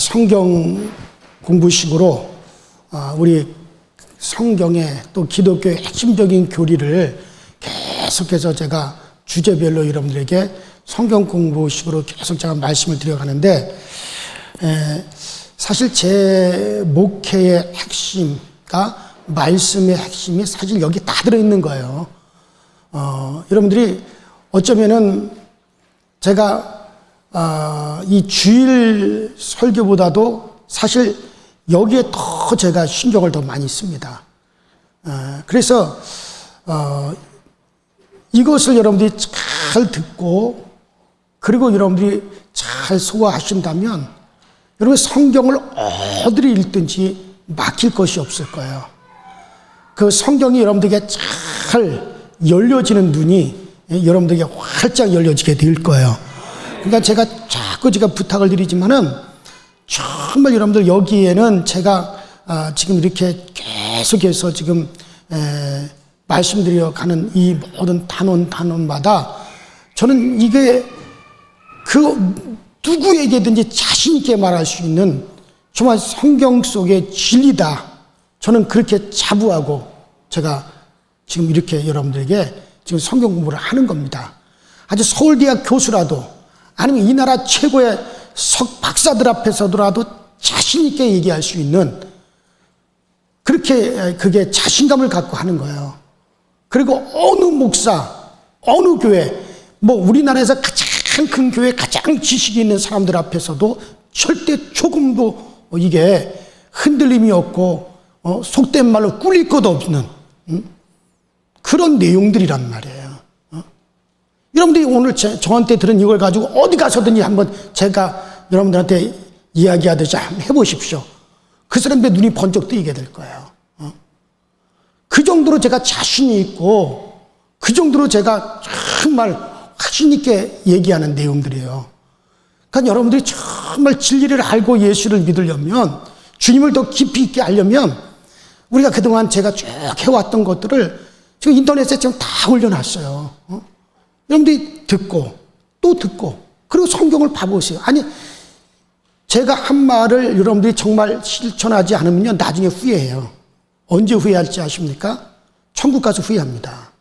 성경 공부식으로 우리 성경의 또 기독교의 핵심적인 교리를 계속해서 제가 주제별로 여러분들에게 성경 공부식으로 계속 제가 말씀을 드려가는데, 사실 제 목회의 핵심과 말씀의 핵심이 사실 여기 다 들어있는 거예요. 여러분들이 어쩌면은 제가 이 주일 설교보다도 사실 여기에 더 제가 신경을 더 많이 씁니다. 그래서 이것을 여러분들이 잘 듣고 그리고 여러분들이 잘 소화하신다면 여러분 성경을 어디를 읽든지 막힐 것이 없을 거예요. 그 성경이 여러분들에게 잘 열려지는 눈이 여러분들에게 활짝 열려지게 될 거예요. 그러니까 제가 자꾸 부탁을 드리지만은 정말 여러분들 여기에는 제가 지금 이렇게 계속해서 지금 말씀드려 가는 이 모든 단원마다 저는 이게 그 누구에게든지 자신 있게 말할 수 있는 정말 성경 속의 진리다. 저는 그렇게 자부하고 제가 지금 이렇게 여러분들에게 지금 성경 공부를 하는 겁니다. 아주 서울대학 교수라도 아니면 이 나라 최고의 박사들 앞에서도라도 자신 있게 얘기할 수 있는 그렇게 그게 자신감을 갖고 하는 거예요. 그리고 어느 목사, 어느 교회, 뭐 우리나라에서 가장 큰 교회, 가장 지식이 있는 사람들 앞에서도 절대 조금도 이게 흔들림이 없고 속된 말로 꿀릴 것 없는 그런 내용들이란 말이에요. 여러분들이 오늘 저한테 들은 이걸 가지고 어디 가서든지 한번 제가 여러분들한테 이야기하듯이 한번 해보십시오. 그 사람들의 눈이 번쩍 뜨이게 될 거예요. 그 정도로 제가 자신이 있고 그 정도로 제가 정말 확신 있게 얘기하는 내용들이에요. 그러니까 여러분들이 정말 진리를 알고 예수를 믿으려면, 주님을 더 깊이 있게 알려면 우리가 그동안 제가 쭉 해왔던 것들을 지금 인터넷에 지금 다 올려놨어요. 여러분들이 듣고 또 듣고 그리고 성경을 봐보세요. 아니 제가 한 말을 여러분들이 정말 실천하지 않으면요 나중에 후회해요. 언제 후회할지 아십니까? 천국 가서 후회합니다.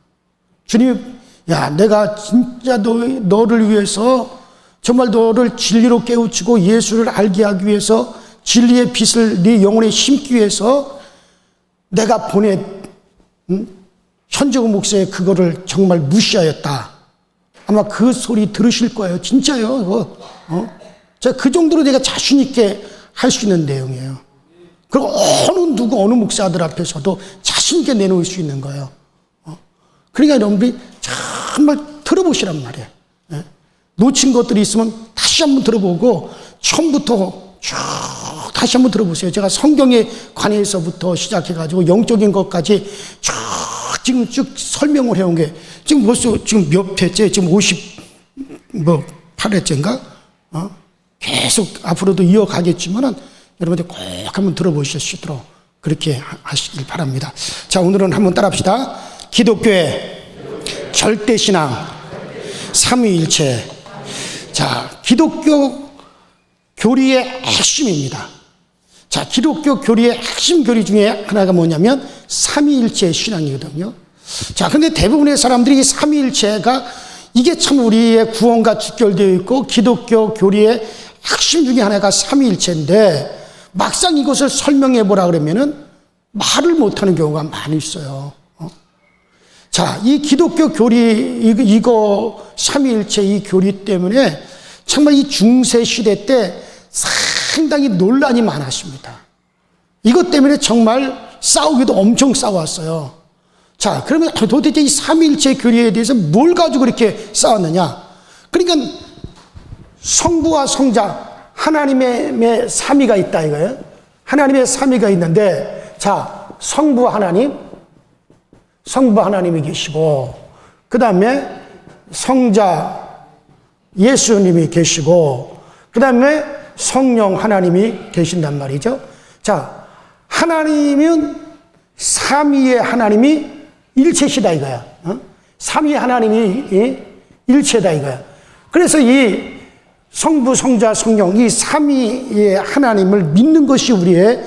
주님, 야 내가 진짜 너를 위해서 정말 너를 진리로 깨우치고 예수를 알게 하기 위해서 진리의 빛을 네 영혼에 심기 위해서 내가 보낸 현정우 목사의 그거를 정말 무시하였다. 아마 그 소리 들으실 거예요. 진짜요. 그거. 제가 그 정도로 내가 자신 있게 할 수 있는 내용이에요. 그리고 어느 목사들 앞에서도 자신 있게 내놓을 수 있는 거예요. 그러니까 여러분들이 정말 들어보시란 말이에요. 놓친 것들이 있으면 다시 한번 들어보고 처음부터 쭉 다시 한번 들어보세요. 제가 성경에 관해서부터 시작해가지고 영적인 것까지 쭉 지금 쭉 설명을 해온 게 지금 벌써 지금 몇 회째? 지금 58회째인가? 계속 앞으로도 이어가겠지만은 여러분들 꼭 한번 들어보실 수 있도록 그렇게 하시길 바랍니다. 자, 오늘은 한번 따라합시다. 기독교의 절대신앙, 삼위일체. 자, 기독교 교리의 핵심입니다. 자, 기독교 교리의 핵심 교리 중에 하나가 뭐냐면 삼위일체 신앙이거든요. 자, 근데 대부분의 사람들이 이 삼위일체가 이게 참 우리의 구원과 직결되어 있고 기독교 교리의 핵심 중에 하나가 삼위일체인데 막상 이것을 설명해 보라 그러면은 말을 못하는 경우가 많이 있어요. 자, 이 기독교 교리 이거 삼위일체 이 교리 때문에 정말 이 중세 시대 때 상당히 논란이 많았습니다. 이것 때문에 정말 싸우기도 엄청 싸웠어요. 자, 그러면 도대체 이 삼위일체 교리에 대해서 뭘 가지고 이렇게 싸웠느냐? 그러니까 성부와 성자 하나님의 삼위가 있다 이거예요. 하나님의 삼위가 있는데, 자, 성부 하나님이 계시고, 그 다음에 성자 예수님이 계시고, 그 다음에 성령 하나님이 계신단 말이죠. 자, 하나님은 삼위의 하나님이 일체시다 이거야. 삼위의 하나님이 일체다 이거야. 그래서 이 성부, 성자, 성령 이 삼위의 하나님을 믿는 것이 우리의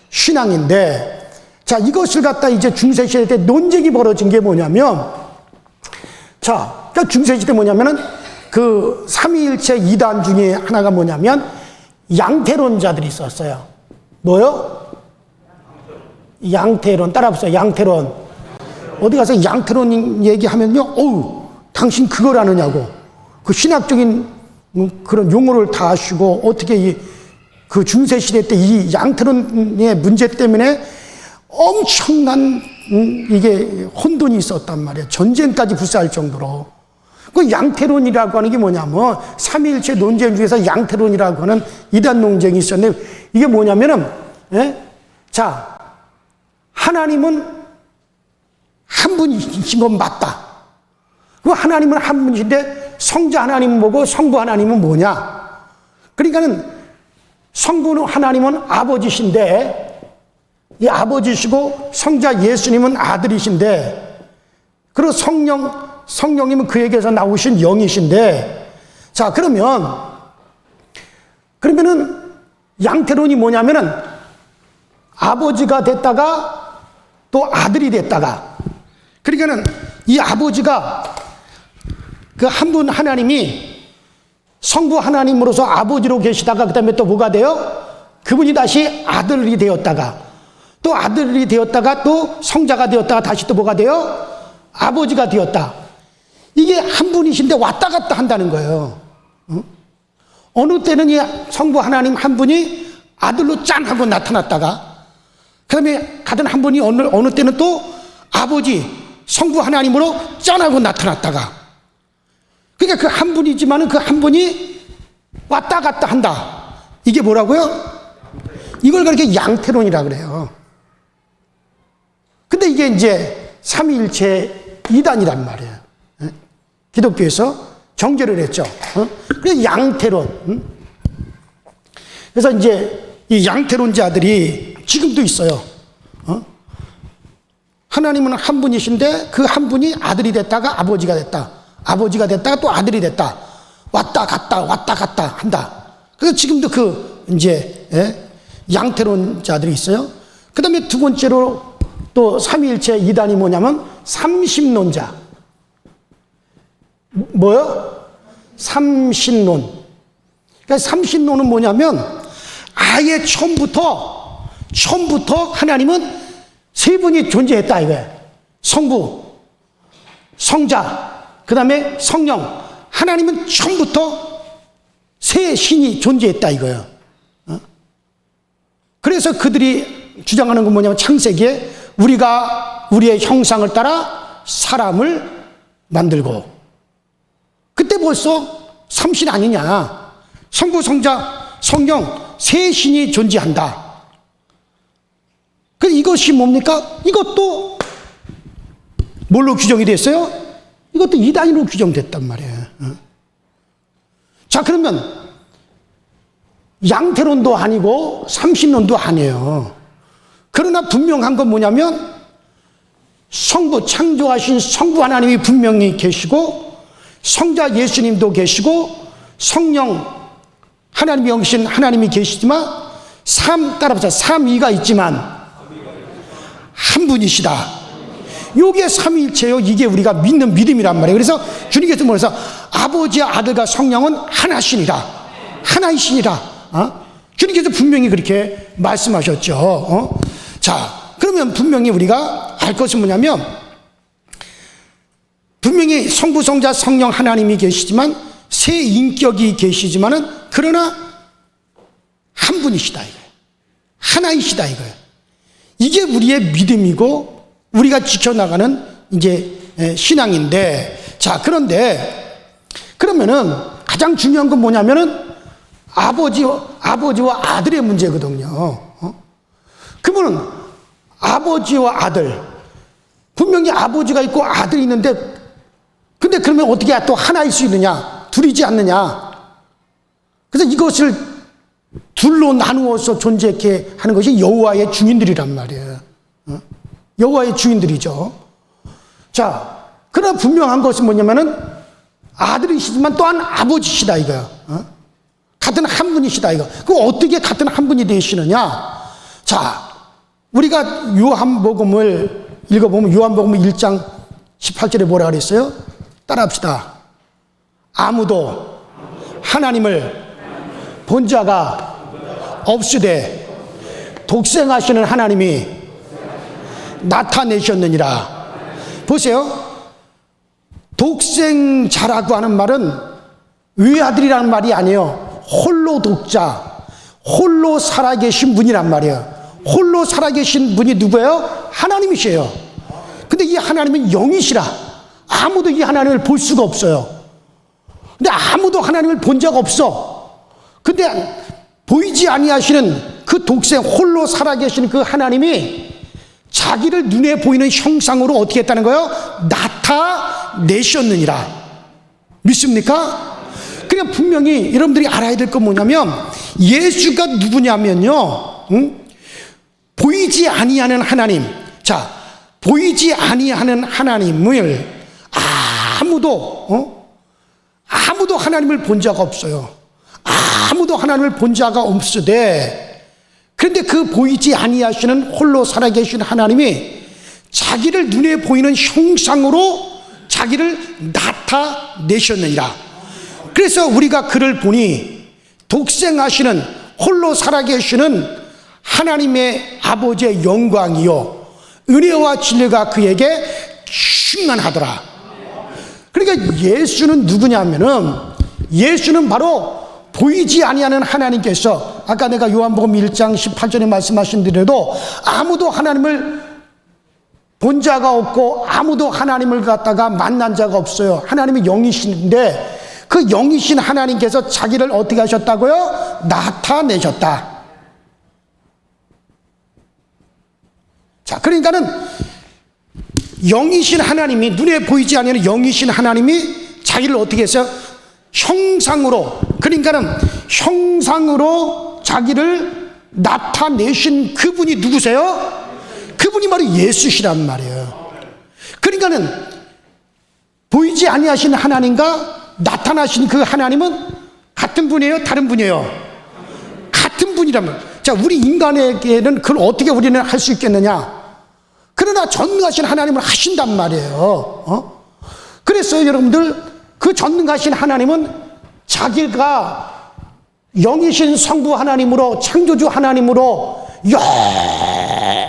신앙인데, 자, 이것을 갖다 이제 중세시대 때 논쟁이 벌어진 게 뭐냐면, 자, 그러니까 중세시대 뭐냐면은 그 삼위일체 이단 중에 하나가 뭐냐면 양태론자들이 있었어요. 뭐요? 양태론. 따라합시다. 양태론. 어디 가서 양태론 얘기하면요, 어우, 당신 그걸 아느냐고. 그 신학적인 그런 용어를 다 아시고, 어떻게 그 중세시대 때 이 양태론의 문제 때문에 엄청난 이게 혼돈이 있었단 말이에요. 전쟁까지 불사할 정도로. 그 양태론이라고 하는 게 뭐냐면, 삼위일체 논쟁 중에서 양태론이라고 하는 이단 논쟁이 있었는데, 이게 뭐냐면은, 자, 하나님은 한 분이신 건 맞다. 그 하나님은 한 분이신데, 성자 하나님은 뭐고, 성부 하나님은 뭐냐? 그러니까는, 성부 하나님은 아버지신데, 이 아버지시고, 성자 예수님은 아들이신데, 그리고 성령님은 그에게서 나오신 영이신데, 자, 그러면은, 양태론이 뭐냐면은, 아버지가 됐다가, 또 아들이 됐다가, 그러니까는, 이 아버지가, 그 한 분 하나님이, 성부 하나님으로서 아버지로 계시다가, 그 다음에 또 뭐가 돼요? 그분이 다시 아들이 되었다가, 또 아들이 되었다가, 또 성자가 되었다가, 다시 또 뭐가 돼요? 아버지가 되었다. 이게 한 분이신데 왔다 갔다 한다는 거예요. 어느 때는 이 성부 하나님 한 분이 아들로 짠 하고 나타났다가, 그 다음에 같은 한 분이 어느 때는 또 아버지, 성부 하나님으로 짠 하고 나타났다가, 그러니까 그 한 분이지만은 그 한 분이 왔다 갔다 한다. 이게 뭐라고요? 이걸 그렇게 양태론이라 그래요. 근데 이게 이제 삼위일체 이단이란 말이에요. 기독교에서 정죄를 했죠. 그래서 양태론. 그래서 이제 이 양태론자들이 지금도 있어요. 하나님은 한 분이신데 그 한 분이 아들이 됐다가 아버지가 됐다. 아버지가 됐다가 또 아들이 됐다. 왔다 갔다 한다. 그래서 지금도 이제 양태론자들이 있어요. 그 다음에 두 번째로 또 삼위일체 이단이 뭐냐면 삼신론자. 뭐요? 삼신론. 그러니까 삼신론은 뭐냐면 아예 처음부터 하나님은 세 분이 존재했다 이거예요. 성부, 성자, 그 다음에 성령. 하나님은 처음부터 세 신이 존재했다 이거예요. 그래서 그들이 주장하는 건 뭐냐면 창세기에 우리가 우리의 형상을 따라 사람을 만들고, 그때 벌써 삼신 아니냐. 성부, 성자, 성령 세 신이 존재한다. 그래서 이것이 뭡니까? 이것도 뭘로 규정이 됐어요? 이것도 이단으로 규정됐단 말이에요. 자, 그러면 양태론도 아니고 삼신론도 아니에요. 그러나 분명한 건 뭐냐면 성부, 창조하신 성부 하나님이 분명히 계시고, 성자 예수님도 계시고, 성령 하나님의 영신 하나님이 계시지만, 따라보자. 삼위가 있지만 한 분이시다. 요게 삼위일체요. 이게 우리가 믿는 믿음이란 말이에요. 그래서 주님께서 뭐래서 아버지와 아들과 성령은 하나시니라. 하나이시니라. 주님께서 분명히 그렇게 말씀하셨죠. 자, 그러면 분명히 우리가 알 것은 뭐냐면, 분명히 성부, 성자, 성령 하나님이 계시지만, 세 인격이 계시지만은, 그러나 한 분이시다 이거예요. 하나이시다 이거예요. 이게 우리의 믿음이고 우리가 지켜나가는 이제 신앙인데, 자, 그러면은 가장 중요한 건 뭐냐면은 아버지와 아들의 문제거든요. 그러면 아버지와 아들, 분명히 아버지가 있고 아들이 있는데, 근데 그러면 어떻게 또 하나일 수 있느냐? 둘이지 않느냐? 그래서 이것을 둘로 나누어서 존재케 하는 것이 여호와의 주인들이란 말이에요. 여호와의 주인들이죠. 자, 그러나 분명한 것은 뭐냐면은 아들이시지만 또한 아버지시다 이거야. 같은 한 분이시다 이거. 그 어떻게 같은 한 분이 되시느냐? 자, 우리가 요한복음을 읽어보면 요한복음 1장 18절에 뭐라 그랬어요? 따라합시다. 아무도 하나님을 본 자가 없으되 독생하시는 하나님이 나타내셨느니라. 보세요. 독생자라고 하는 말은 외아들이라는 말이 아니에요. 홀로 독자, 홀로 살아계신 분이란 말이에요. 홀로 살아계신 분이 누구예요? 하나님이시에요. 근데 이 하나님은 영이시라. 아무도 이 하나님을 볼 수가 없어요. 근데 아무도 하나님을 본 적 없어. 근데 보이지 아니하시는 그 독생 홀로 살아계신 그 하나님이 자기를 눈에 보이는 형상으로 어떻게 했다는 거예요? 나타내셨느니라. 믿습니까? 그냥 분명히 여러분들이 알아야 될 건 뭐냐면 예수가 누구냐면요, 보이지 아니하는 하나님. 자, 보이지 아니하는 하나님을 아무도 하나님을 본 자가 없어요. 아무도 하나님을 본 자가 없으되, 그런데 그 보이지 아니하시는 홀로 살아계신 하나님이 자기를 눈에 보이는 형상으로 자기를 나타내셨느니라. 그래서 우리가 그를 보니 독생하시는 홀로 살아계시는 하나님의 아버지의 영광이요 은혜와 진리가 그에게 충만하더라. 그러니까 예수는 누구냐면은, 예수는 바로 보이지 아니하는 하나님께서, 아까 내가 요한복음 1장 18절에 말씀하신 대로도 아무도 하나님을 본 자가 없고 아무도 하나님을 갖다가 만난 자가 없어요. 하나님이 영이신데 그 영이신 하나님께서 자기를 어떻게 하셨다고요? 나타내셨다. 자, 그러니까는 영이신 하나님이, 눈에 보이지 않는 영이신 하나님이 자기를 어떻게 했어요? 형상으로, 그러니까는 형상으로 자기를 나타내신 그분이 누구세요? 그분이 바로 예수시란 말이에요. 그러니까는 보이지 아니하신 하나님과 나타나신 그 하나님은 같은 분이에요? 다른 분이에요? 같은 분이라면, 자, 우리 인간에게는 그걸 어떻게 우리는 할 수 있겠느냐? 그러나 전능하신 하나님을 하신단 말이에요. 그래서 여러분들, 그 전능하신 하나님은 자기가 영이신 성부 하나님으로, 창조주 하나님으로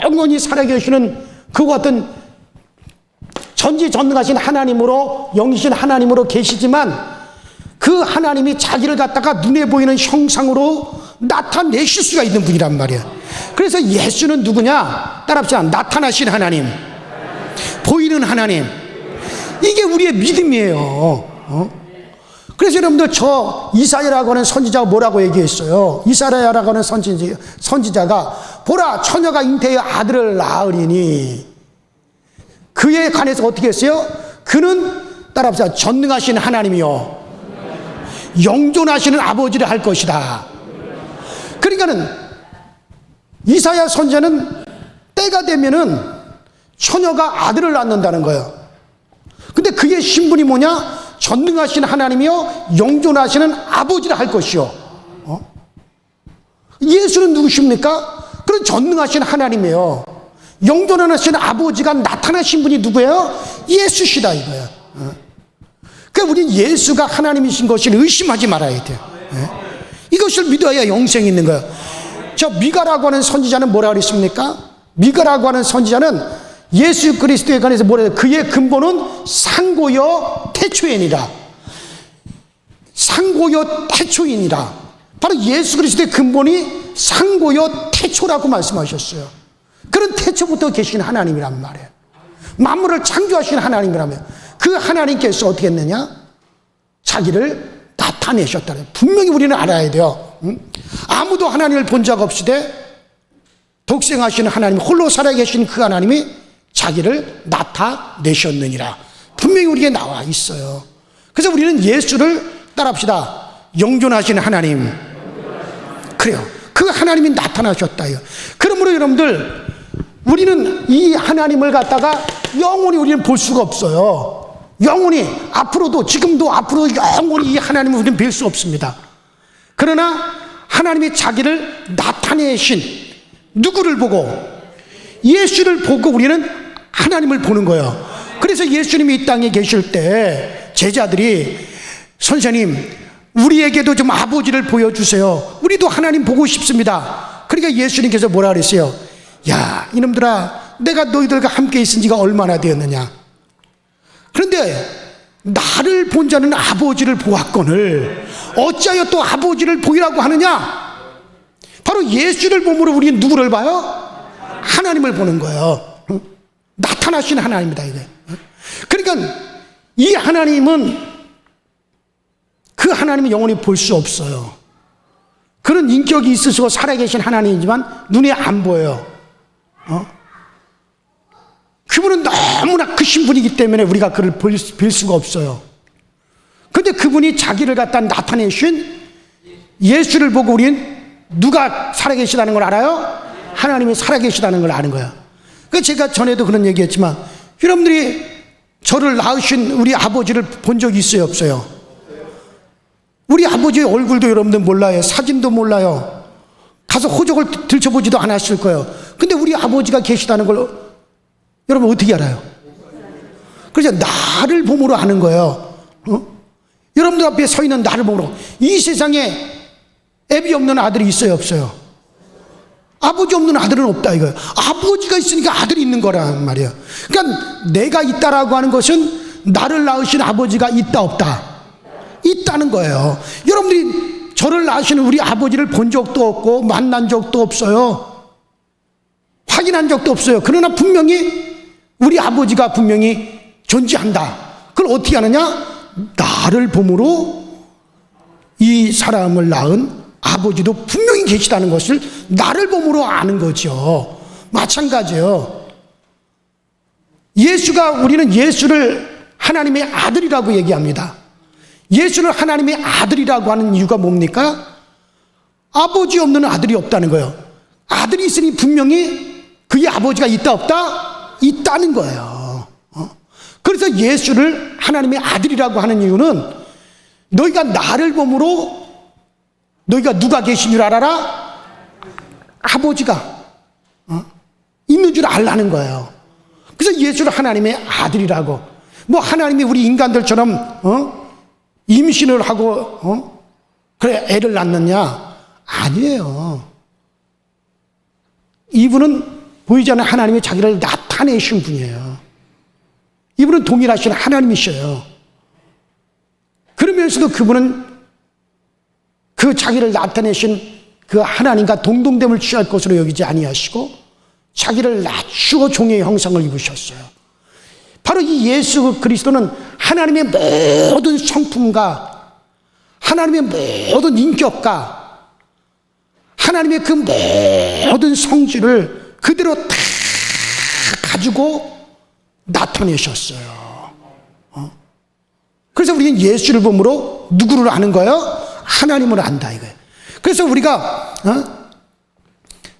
영원히 살아계시는 그 같은 전지전능하신 하나님으로, 영이신 하나님으로 계시지만 그 하나님이 자기를 갖다가 눈에 보이는 형상으로 나타내실 수가 있는 분이란 말이에요. 그래서 예수는 누구냐? 따라합시다. 나타나신 하나님, 보이는 하나님. 이게 우리의 믿음이에요. 그래서 여러분들, 저 이사야라고 하는 선지자가 뭐라고 얘기했어요? 이사야라고 하는 선지자가 보라, 처녀가 잉태의 아들을 낳으리니, 그에 관해서 어떻게 했어요? 그는, 따라합시다, 전능하신 하나님이요 영존하시는 아버지를 할 것이다. 그러니까는 이사야 선지자는 때가 되면은 처녀가 아들을 낳는다는 거예요. 근데 그의 신분이 뭐냐? 전능하신 하나님이요 영존하시는 아버지를 할 것이요. 예수는 누구십니까? 그런 전능하신 하나님이에요. 영존하신 아버지가 나타나신 분이 누구예요? 예수시다 이거예요. 그러니까 우리는 예수가 하나님이신 것을 의심하지 말아야 돼요. 이것을 믿어야 영생이 있는 거예요. 저 미가라고 하는 선지자는 뭐라 그랬습니까? 미가라고 하는 선지자는 예수 그리스도에 관해서 뭐라 해요? 그의 근본은 상고요 태초이니라. 상고요 태초이니라. 바로 예수 그리스도의 근본이 상고요 태초라고 말씀하셨어요. 그런 태초부터 계신 하나님이란 말이에요. 만물을 창조하신 하나님이라며, 그 하나님께서 어떻게 했느냐? 자기를 나타내셨다는, 분명히 우리는 알아야 돼요. 아무도 하나님을 본 적 없으되 독생하신 하나님, 홀로 살아계신 그 하나님이 자기를 나타내셨느니라. 분명히 우리에게 나와 있어요. 그래서 우리는 예수를 따라합시다. 영존하신 하나님. 그래요. 그 하나님이 나타나셨다요. 그러므로 여러분들, 우리는 이 하나님을 갖다가 영원히 우리는 볼 수가 없어요. 영원히 앞으로도 지금도 앞으로 영원히 이 하나님을 우리는 뵐 수 없습니다. 그러나 하나님이 자기를 나타내신 누구를 보고? 예수를 보고 우리는 하나님을 보는 거예요. 그래서 예수님이 이 땅에 계실 때 제자들이 선생님 우리에게도 좀 아버지를 보여주세요. 우리도 하나님 보고 싶습니다. 그러니까 예수님께서 뭐라 그랬어요? 야 이놈들아 내가 너희들과 함께 있은 지가 얼마나 되었느냐. 그런데 나를 본 자는 아버지를 보았거늘 어찌하여 또 아버지를 보이라고 하느냐. 바로 예수를 보므로 우리는 누구를 봐요? 하나님을 보는 거예요. 나타나신 하나님이다 이게. 그러니까 이 하나님은 그 하나님을 영원히 볼 수 없어요. 그런 인격이 있으시고 살아계신 하나님이지만 눈에 안 보여요. 그분은 너무나 크신 분이기 때문에 우리가 그를 볼 수가 없어요. 그런데 그분이 자기를 갖다 나타내신 예수를 보고 우리는 누가 살아계시다는 걸 알아요? 하나님이 살아계시다는 걸 아는 거예요. 제가 전에도 그런 얘기했지만 여러분들이 저를 낳으신 우리 아버지를 본 적이 있어요 없어요? 우리 아버지의 얼굴도 여러분들 몰라요. 사진도 몰라요. 가서 호적을 들춰보지도 않았을 거예요. 근데 우리 아버지가 계시다는 걸 여러분 어떻게 알아요? 그래서 나를 보므로 아는 거예요. 여러분들 앞에 서 있는 나를 보므로. 이 세상에 애비 없는 아들이 있어요 없어요? 아버지 없는 아들은 없다 이거예요. 아버지가 있으니까 아들이 있는 거란 말이에요. 그러니까 내가 있다라고 하는 것은 나를 낳으신 아버지가 있다 없다? 있다는 거예요. 여러분들이 저를 낳으시는 우리 아버지를 본 적도 없고 만난 적도 없어요. 확인한 적도 없어요. 그러나 분명히 우리 아버지가 분명히 존재한다. 그걸 어떻게 하느냐? 나를 보므로 이 사람을 낳은 아버지도 분명히 계시다는 것을 나를 보므로 아는 거죠. 마찬가지예요. 우리는 예수를 하나님의 아들이라고 얘기합니다. 예수를 하나님의 아들이라고 하는 이유가 뭡니까? 아버지 없는 아들이 없다는 거예요. 아들이 있으니 분명히 그의 아버지가 있다 없다? 있다는 거예요. 그래서 예수를 하나님의 아들이라고 하는 이유는 너희가 나를 보므로 너희가 누가 계신 줄 알아라? 아버지가 있는 줄 알라는 거예요. 그래서 예수를 하나님의 아들이라고. 뭐 하나님이 우리 인간들처럼 임신을 하고 그래 애를 낳느냐? 아니에요. 이분은 보이지 않는 하나님이 자기를 나타내신 분이에요. 이분은 동일하신 하나님이셔요. 그러면서도 그분은 그 자기를 나타내신 그 하나님과 동등됨을 취할 것으로 여기지 아니하시고 자기를 낮추고 종의 형상을 입으셨어요. 바로 이 예수 그리스도는 하나님의 모든 성품과 하나님의 모든 인격과 하나님의 그 모든 성질을 그대로 다 가지고 나타내셨어요. 그래서 우리는 예수를 보므로 누구를 아는 거예요? 하나님을 안다 이거예요. 그래서 우리가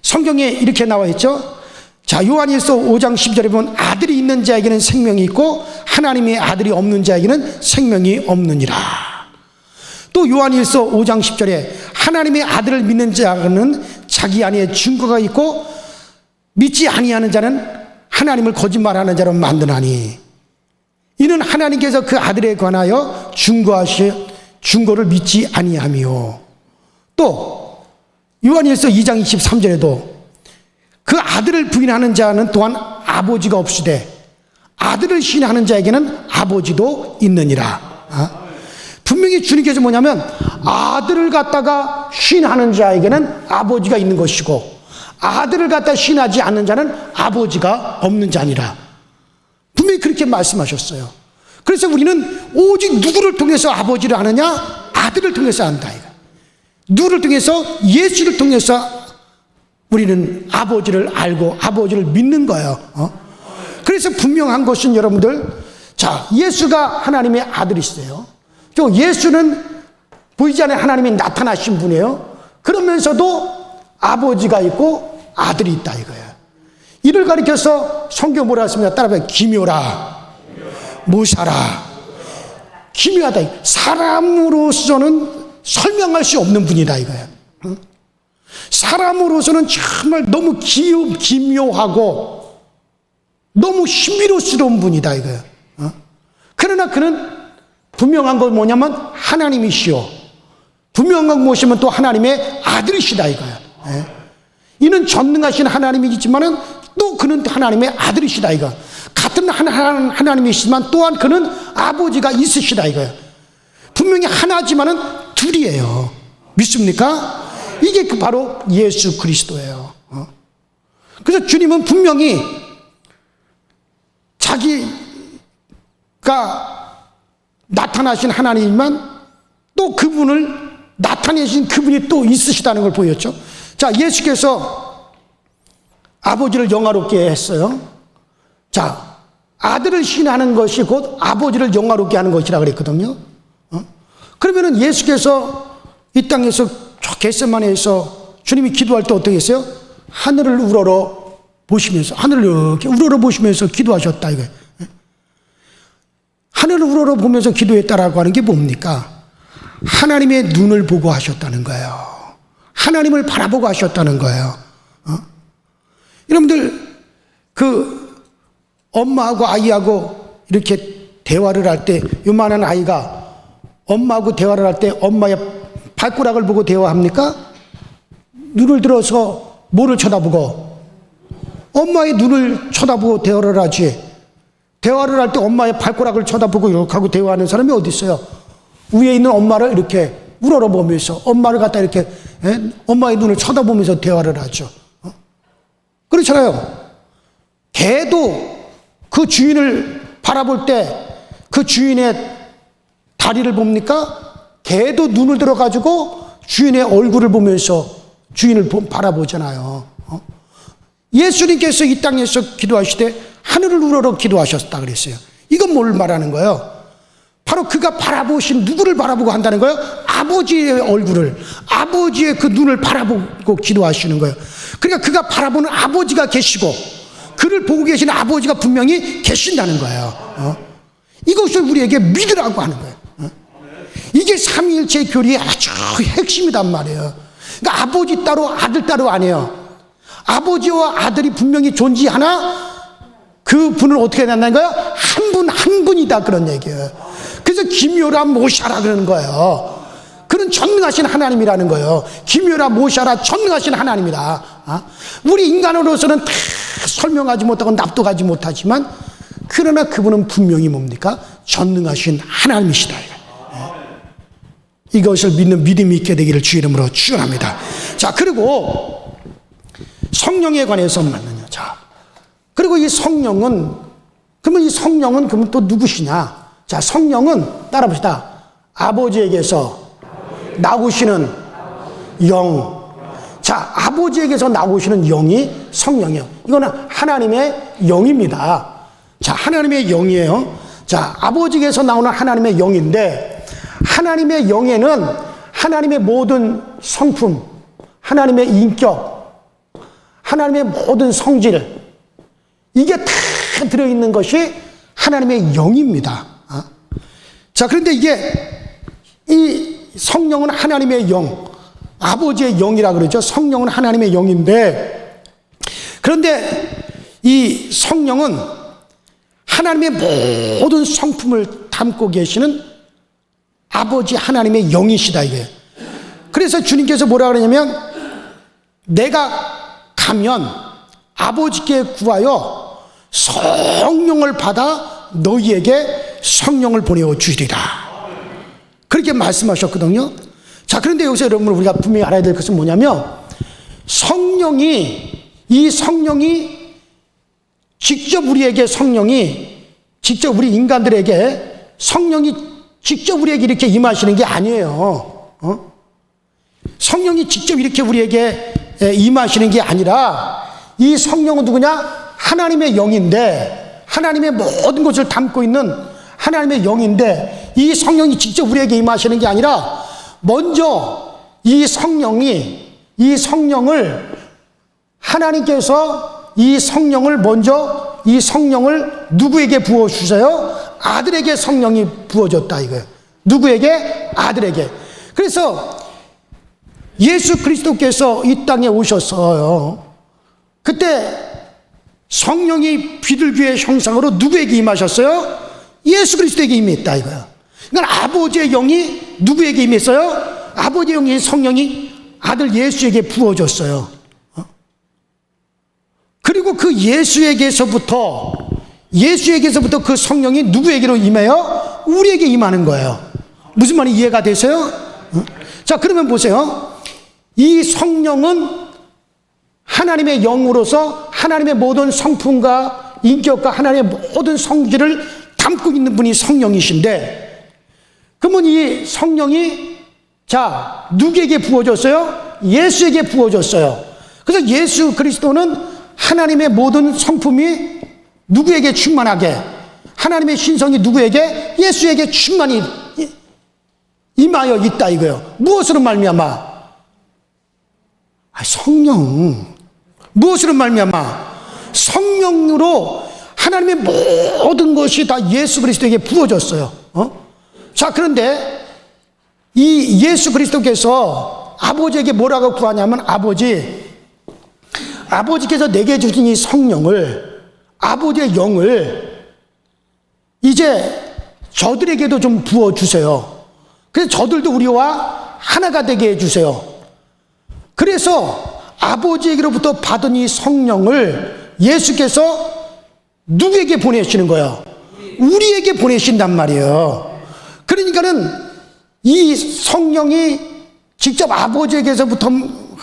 성경에 이렇게 나와 있죠. 자, 요한일서 5장 10절에 보면 아들이 있는 자에게는 생명이 있고 하나님의 아들이 없는 자에게는 생명이 없느니라. 또 요한일서 5장 10절에 하나님의 아들을 믿는 자는 자기 안에 증거가 있고 믿지 아니하는 자는 하나님을 거짓말하는 자로 만드나니 이는 하나님께서 그 아들에 관하여 증거를 믿지 아니하며. 또 요한일서 2장 23절에도 그 아들을 부인하는 자는 또한 아버지가 없으되 아들을 신하는 자에게는 아버지도 있느니라. 분명히 주님께서 뭐냐면 아들을 갖다가 신하는 자에게는 아버지가 있는 것이고 아들을 갖다 신하지 않는 자는 아버지가 없는 자니라. 분명히 그렇게 말씀하셨어요. 그래서 우리는 오직 누구를 통해서 아버지를 아느냐? 아들을 통해서 안다. 누구를 통해서? 예수를 통해서 우리는 아버지를 알고 아버지를 믿는 거예요. 그래서 분명한 것은 여러분들, 자, 예수가 하나님의 아들이세요. 또 예수는 보이지 않는 하나님이 나타나신 분이에요. 그러면서도 아버지가 있고 아들이 있다 이거예요. 이를 가리켜서 성경 뭐라 했습니까? 따라해봐요. 기묘라, 모사라. 기묘하다. 사람으로서는 설명할 수 없는 분이다 이거야. 사람으로서는 정말 너무 기묘하고 너무 신비로스러운 분이다 이거야. 그러나 그는 분명한 건 뭐냐면 하나님이시오. 분명한 건 무엇이면 또 하나님의 아들이시다 이거야. 이는 전능하신 하나님이지만은 또 그는 하나님의 아들이시다 이거. 같은 하나님이시지만 또한 그는 아버지가 있으시다 이거야. 분명히 하나지만은 둘이에요. 믿습니까? 이게 바로 예수 그리스도예요. 그래서 주님은 분명히 자기가 나타나신 하나님이지만 또 그분을 나타내신 그분이 또 있으시다는 걸 보였죠. 자, 예수께서 아버지를 영화롭게 했어요. 자, 아들을 신하는 것이 곧 아버지를 영화롭게 하는 것이라 그랬거든요. 그러면은 예수께서 이 땅에서 겟세마네에서 주님이 기도할 때 어떻게 했어요? 하늘을 우러러 보시면서, 하늘을 이렇게 우러러 보시면서 기도하셨다 이거예요. 하늘을 우러러 보면서 기도했다라고 하는 게 뭡니까? 하나님의 눈을 보고 하셨다는 거예요. 하나님을 바라보고 하셨다는 거예요. 여러분들 그 엄마하고 아이하고 이렇게 대화를 할 때 요만한 아이가 엄마하고 대화를 할 때 엄마의 발가락을 보고 대화합니까? 눈을 들어서 뭐를 쳐다보고? 엄마의 눈을 쳐다보고 대화를 하지. 대화를 할 때 엄마의 발가락을 쳐다보고 이렇게 하고 대화하는 사람이 어디 있어요? 위에 있는 엄마를 이렇게 우러러보면서 엄마를 갖다 이렇게 엄마의 눈을 쳐다보면서 대화를 하죠. 그렇잖아요. 개도 그 주인을 바라볼 때 그 주인의 다리를 봅니까? 개도 눈을 들어가지고 주인의 얼굴을 보면서 주인을 바라보잖아요. 예수님께서 이 땅에서 기도하실 때 하늘을 우러러 기도하셨다 그랬어요. 이건 뭘 말하는 거예요? 바로 그가 바라보신 누구를 바라보고 한다는 거예요? 아버지의 얼굴을, 아버지의 그 눈을 바라보고 기도하시는 거예요. 그러니까 그가 바라보는 아버지가 계시고 그를 보고 계시는 아버지가 분명히 계신다는 거예요. 이것을 우리에게 믿으라고 하는 거예요. 이게 삼위일체 교리의 아주 핵심이란 말이에요. 그러니까 아버지 따로 아들 따로 아니에요. 아버지와 아들이 분명히 존재하나 그 분을 어떻게 한다는 거예요? 한 분 한 분이다 그런 얘기예요. 그래서 기묘라 모샤라 그러는 거예요. 그는 전능하신 하나님이라는 거예요. 기묘라 모샤라 전능하신 하나님이다. 우리 인간으로서는 다 설명하지 못하고 납득하지 못하지만 그러나 그분은 분명히 뭡니까? 전능하신 하나님이시다. 이것을 믿는 믿음이 있게 되기를 주 이름으로 축원합니다. 자, 그리고 성령에 관해서 말하느냐. 자, 그리고 이 성령은 그러면 또 누구시냐? 자, 성령은 따라 봅시다. 아버지에게서 나오시는 영. 자, 아버지에게서 나오시는 영이 성령이에요. 이거는 하나님의 영입니다. 자, 하나님의 영이에요. 자, 아버지에게서 나오는 하나님의 영인데 하나님의 영에는 하나님의 모든 성품, 하나님의 인격, 하나님의 모든 성질 이게 다 들어있는 것이 하나님의 영입니다. 자, 그런데 이 성령은 하나님의 영, 아버지의 영이라 그러죠. 성령은 하나님의 영인데 그런데 이 성령은 하나님의 모든 성품을 담고 계시는 아버지 하나님의 영이시다 이게. 그래서 주님께서 뭐라 그러냐면 내가 가면 아버지께 구하여 성령을 받아 너희에게 성령을 보내어 주리라 그렇게 말씀하셨거든요. 자, 그런데 여기서 여러분 우리가 분명히 알아야 될 것은 뭐냐면 이 성령이 직접 우리 인간들에게 성령이 직접 우리에게 이렇게 임하시는 게 아니에요. 성령이 직접 이렇게 우리에게 임하시는 게 아니라 이 성령은 누구냐? 하나님의 영인데 하나님의 모든 것을 담고 있는 하나님의 영인데 이 성령이 직접 우리에게 임하시는 게 아니라 먼저 이 성령을 하나님께서 이 성령을 누구에게 부어주세요? 아들에게 성령이 부어졌다 이거예요. 누구에게? 아들에게. 그래서 예수 그리스도께서 이 땅에 오셨어요. 그때 성령이 비둘기의 형상으로 누구에게 임하셨어요? 예수 그리스도에게 임했다 이거예요. 그러니까 아버지의 영이 누구에게 임했어요? 아버지의 영이 성령이 아들 예수에게 부어졌어요. 그리고 그 예수에게서부터 그 성령이 누구에게로 임해요? 우리에게 임하는 거예요. 무슨 말이 이해가 되세요? 자, 그러면 보세요. 이 성령은 하나님의 영으로서 하나님의 모든 성품과 인격과 하나님의 모든 성질을 담고 있는 분이 성령이신데, 그러면 이 성령이 자 누구에게 부어졌어요? 예수에게 부어졌어요. 그래서 예수 그리스도는 하나님의 모든 성품이 누구에게 충만하게, 하나님의 신성이 누구에게? 예수에게 충만히 임하여 있다 이거예요. 무엇으로 말미암아? 성령. 무엇으로 말미암아? 성령으로 하나님의 모든 것이 다 예수 그리스도에게 부어졌어요. 자, 그런데 이 예수 그리스도께서 아버지에게 뭐라고 구하냐면, 아버지께서 내게 주신 이 성령을, 아버지의 영을 이제 저들에게도 좀 부어주세요. 그래서 저들도 우리와 하나가 되게 해주세요. 그래서 아버지에게로부터 받은 이 성령을 예수께서 누구에게 보내시는 거예요? 우리에게 보내신단 말이에요. 그러니까는 이 성령이 직접 아버지에게서부터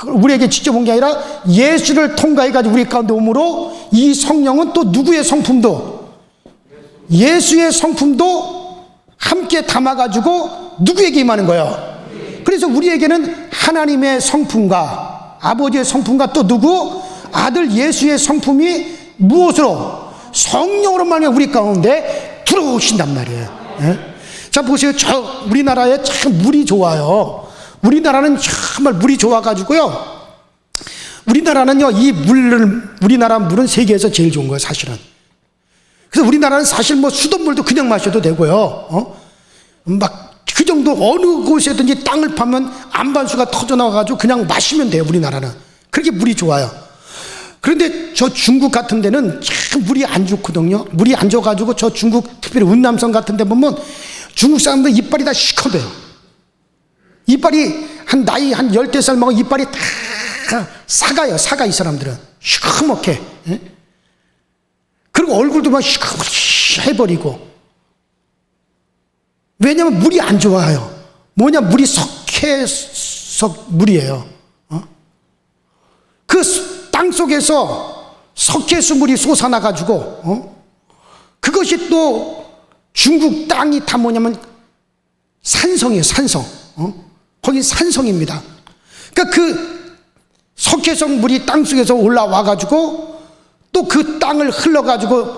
우리에게 직접 온 게 아니라 예수를 통과해가지고 우리 가운데 오므로 이 성령은 또 누구의 성품도, 예수의 성품도 함께 담아가지고 누구에게 임하는 거예요? 그래서 우리에게는 하나님의 성품과 아버지의 성품과 또 누구? 아들 예수의 성품이 무엇으로? 성령으로 말미암아 우리 가운데 들어오신단 말이에요. 예? 자, 보세요. 우리나라에 참 물이 좋아요. 우리나라는 정말 물이 좋아가지고요. 우리나라는요, 우리나라 물은 세계에서 제일 좋은 거예요, 사실은. 그래서 우리나라는 사실 뭐 수돗물도 그냥 마셔도 되고요. 막 그 정도 어느 곳에든지 땅을 파면 안반수가 터져나와가지고 그냥 마시면 돼요, 우리나라는. 그렇게 물이 좋아요. 그런데 저 중국 같은 데는 참 물이 안 좋거든요. 물이 안 좋아가지고 저 중국, 특별히 운남성 같은 데 보면 중국 사람들 이빨이 다 시커매요. 이빨이 나이 한 10살 먹으면 이빨이 다 사가요. 사가, 이 사람들은. 시커멓게. 예? 그리고 얼굴도 막 시커멓게 해버리고. 왜냐면 물이 안 좋아요. 뭐냐, 물이 석회석 물이에요. 그 땅 속에서 석회수 물이 솟아나가지고, 그것이 또 중국 땅이 다 뭐냐면 산성이에요, 산성. 거기 산성입니다. 그러니까 그 석회성 물이 땅 속에서 올라와가지고 또 그 땅을 흘러가지고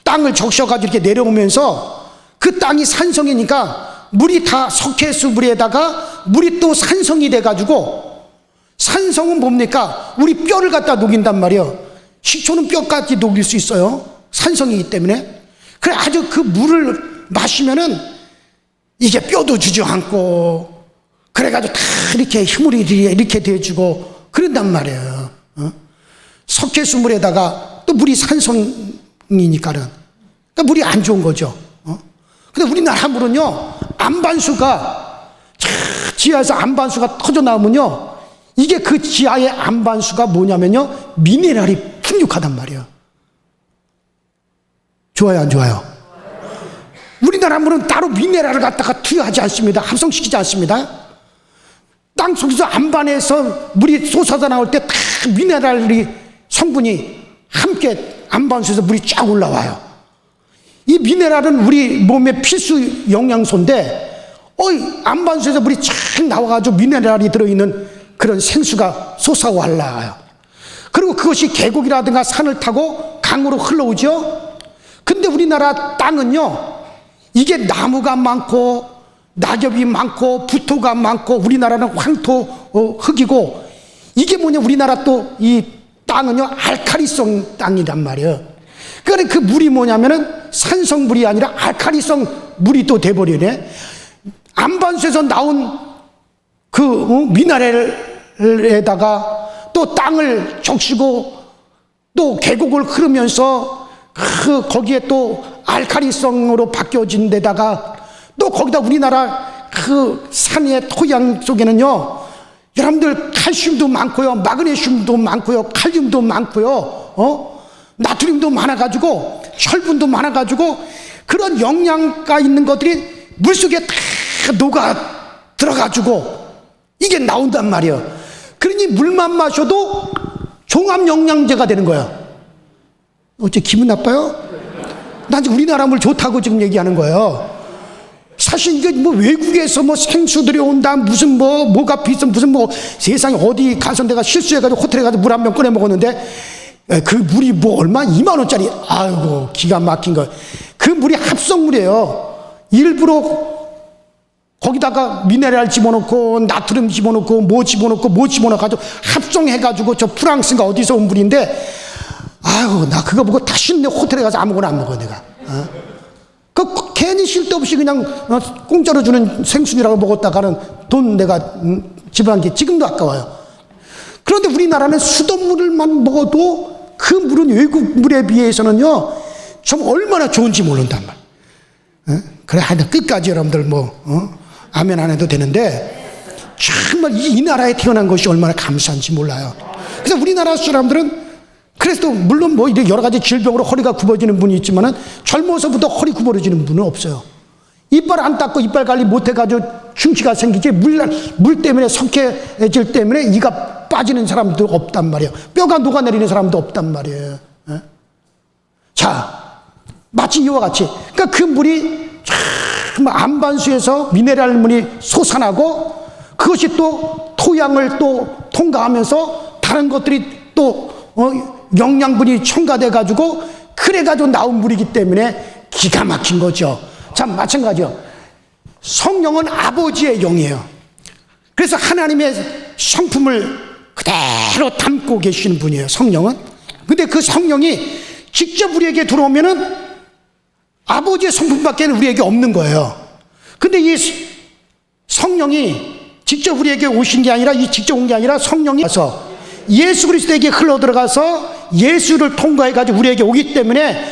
땅을 적셔가지고 이렇게 내려오면서 그 땅이 산성이니까 물이 다 석회수 물에다가 물이 또 산성이 돼가지고, 산성은 뭡니까? 우리 뼈를 갖다 녹인단 말이에요. 식초는 뼈까지 녹일 수 있어요. 산성이기 때문에. 그래, 아주 그 물을 마시면은 이게 뼈도 주저앉고, 그래가지고 다 이렇게 힘을 이렇게 대주고 그런단 말이에요. 석회수 물에다가 또 물이 산성이니까는. 그러니까 물이 안 좋은 거죠. 근데 우리나라 물은요, 안반수가, 지하에서 안반수가 터져 나오면요, 이게 그 지하의 안반수가 뭐냐면요, 미네랄이 풍족하단 말이에요. 좋아요, 안 좋아요? 우리나라 물은 따로 미네랄을 갖다가 투여하지 않습니다. 합성시키지 않습니다. 땅 속에서 안반에서 물이 쏟아져 나올 때 다 미네랄이 성분이 함께 안반수에서 물이 쫙 올라와요. 이 미네랄은 우리 몸의 필수 영양소인데, 안반수에서 물이 쫙 나와가지고 미네랄이 들어있는 그런 생수가 솟아와 올라와요. 그리고 그것이 계곡이라든가 산을 타고 강으로 흘러오죠. 근데 우리나라 땅은요, 이게 나무가 많고 낙엽이 많고 부토가 많고, 우리나라는 황토 흙이고, 이게 뭐냐, 우리나라 또 이 땅은요 알칼리성 땅이란 말이에요. 그러니까 그 물이 뭐냐면은 산성물이 아니라 알칼리성 물이 또 돼버리네. 안반수에서 나온 그 미네랄에다가 또 땅을 적시고 또 계곡을 흐르면서 거기에 또 알칼리성으로 바뀌어진 데다가 또 거기다 우리나라 그 산의 토양 속에는요, 여러분들 칼슘도 많고요, 마그네슘도 많고요, 칼륨도 많고요, 나트륨도 많아가지고 철분도 많아가지고 그런 영양가 있는 것들이 물속에 다 녹아 들어가지고 이게 나온단 말이에요. 그러니 물만 마셔도 종합 영양제가 되는 거예요. 어째 기분 나빠요? 난 우리나라 물 좋다고 지금 얘기하는 거예요. 사실 이게 뭐 외국에서 뭐 생수들이 온다, 무슨 뭐가 비싼, 무슨 뭐 세상에 어디 가서 내가 실수해가지고 호텔에 가서 물 한 병 꺼내 먹었는데 그 물이 뭐 얼마? 2만 원짜리. 아이고 기가 막힌 거. 그 물이 합성물이에요. 일부러 거기다가 미네랄 집어넣고 나트륨 집어넣고 뭐 집어넣어가지고 합성해가지고 저 프랑스인가 어디서 온 물인데, 아이고 나 그거 보고 다시 내 호텔에 가서 아무거나 안 먹어 내가. 그 괜히 쓸데없이 그냥 공짜로 주는 생수이라고 먹었다가는 돈 내가 지불한 게 지금도 아까워요. 그런데 우리나라는 수돗물만 먹어도 그 물은 외국 물에 비해서는요 좀 얼마나 좋은지 모른단 말. 그래 하여튼 끝까지 여러분들 아멘 안 해도 되는데 정말 이 나라에 태어난 것이 얼마나 감사한지 몰라요. 그래서 우리나라 사람들은 그래서 물론 뭐 여러 가지 질병으로 허리가 굽어지는 분이 있지만은 젊어서부터 허리 굽어지는 분은 없어요. 이빨 안 닦고 이빨 관리 못 해가지고 충치가 생기지 물 때문에 석회질 때문에 이가 빠지는 사람도 없단 말이에요. 뼈가 녹아내리는 사람도 없단 말이에요. 자, 마치 이와 같이 그러니까 그 물이 정말 안반수에서 미네랄물이 솟아나고 그것이 또 토양을 또 통과하면서 다른 것들이 또 영양분이 첨가돼 가지고 그래 가지고 나온 물이기 때문에 기가 막힌 거죠. 참 마찬가지요. 성령은 아버지의 영이에요. 그래서 하나님의 성품을 그대로 담고 계시는 분이에요. 성령은. 근데 그 성령이 직접 우리에게 들어오면은 아버지의 성품밖에 우리에게 없는 거예요. 근데 이 성령이 직접 우리에게 오신 게 아니라 직접 온 게 아니라 성령이 와서 예수 그리스도에게 흘러 들어가서 예수를 통과해 가지고 우리에게 오기 때문에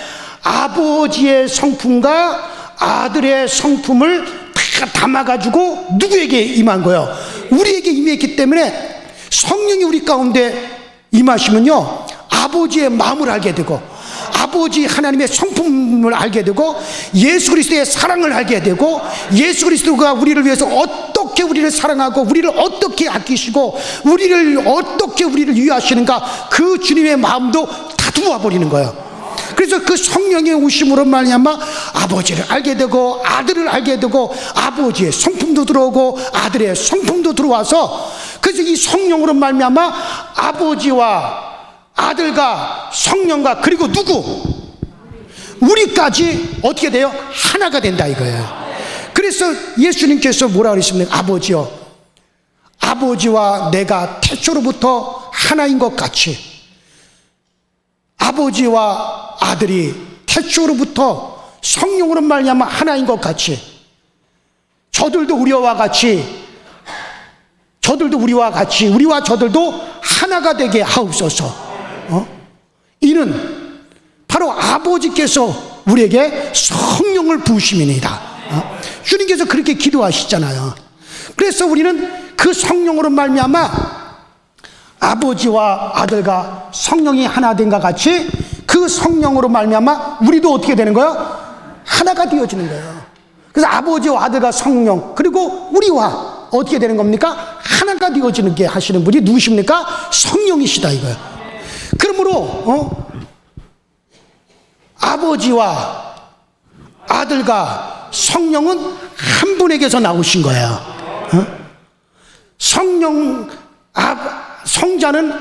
아버지의 성품과 아들의 성품을 다 담아 가지고 누구에게 임한 거예요? 우리에게 임했기 때문에 성령이 우리 가운데 임하시면요 아버지의 마음을 알게 되고 아버지 하나님의 성품을 알게 되고 예수 그리스도의 사랑을 알게 되고 예수 그리스도가 우리를 위해서 어떻게 우리를 사랑하고 우리를 어떻게 아끼시고 우리를 위하시는가 그 주님의 마음도 다 들어와 버리는 거예요. 그래서 그 성령의 오심으로 말미암아 아버지를 알게 되고 아들을 알게 되고 아버지의 성품도 들어오고 아들의 성품도 들어와서 그래서 이 성령으로 말미암아 아버지와 아들과 성령과 그리고 누구? 우리까지 어떻게 돼요? 하나가 된다 이거예요. 그래서 예수님께서 뭐라 그러십니까? 아버지요, 아버지와 내가 태초로부터 하나인 것 같이 아버지와 아들이 태초로부터 성령으로 말미암아 하나인 것 같이 저들도 우리와 같이 우리와 저들도 하나가 되게 하옵소서. 이는 바로 아버지께서 우리에게 성령을 부으심이니이다. 주님께서 그렇게 기도하시잖아요. 그래서 우리는 그 성령으로 말미암아 아버지와 아들과 성령이 하나 된 것 같이 그 성령으로 말미암아 우리도 어떻게 되는 거예요? 하나가 되어지는 거예요. 그래서 아버지와 아들과 성령 그리고 우리와 어떻게 되는 겁니까? 하나가 되어지는 게 하시는 분이 누구십니까? 성령이시다 이거예요. 그러므로 아버지와 아들과 성령은 한 분에게서 나오신 거예요. 성자는